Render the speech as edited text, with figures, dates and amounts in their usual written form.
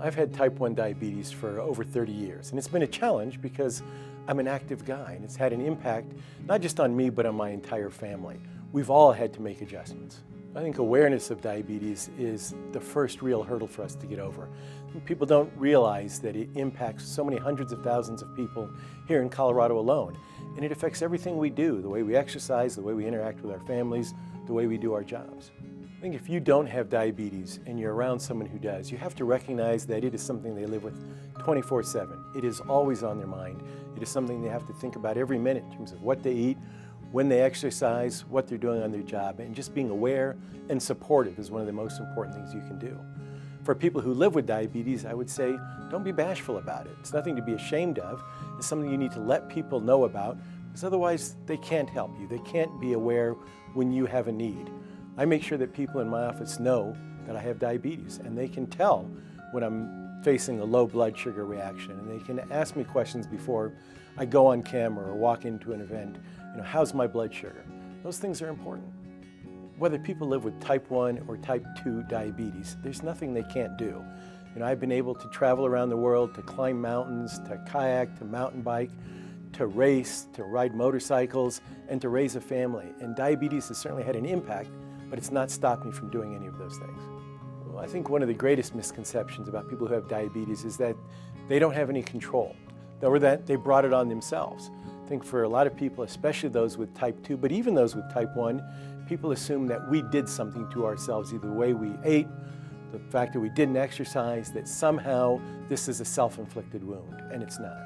I've had type 1 diabetes for over 30 years, and it's been a challenge because I'm an active guy, and it's had an impact not just on me, but on my entire family. We've all had to make adjustments. I think awareness of diabetes is the first real hurdle for us to get over. People don't realize that it impacts so many hundreds of thousands of people here in Colorado alone, and it affects everything we do, the way we exercise, the way we interact with our families, the way we do our jobs. I think if you don't have diabetes and you're around someone who does, you have to recognize that it is something they live with 24/7. It is always on their mind. It is something they have to think about every minute in terms of what they eat, when they exercise, what they're doing on their job, and just being aware and supportive is one of the most important things you can do. For people who live with diabetes, I would say, don't be bashful about it. It's nothing to be ashamed of. It's something you need to let people know about, because otherwise they can't help you. They can't be aware when you have a need. I make sure that people in my office know that I have diabetes, and they can tell when I'm facing a low blood sugar reaction, and they can ask me questions before I go on camera or walk into an event. How's my blood sugar? Those things are important. Whether people live with type 1 or type 2 diabetes, there's nothing they can't do. I've been able to travel around the world, to climb mountains, to kayak, to mountain bike, to race, to ride motorcycles, and to raise a family. And diabetes has certainly had an impact, but it's not stopped me from doing any of those things. Well, I think one of the greatest misconceptions about people who have diabetes is that they don't have any control, or that they brought it on themselves. I think for a lot of people, especially those with type 2, but even those with type 1, people assume that we did something to ourselves, either the way we ate, the fact that we didn't exercise, that somehow this is a self-inflicted wound, and it's not.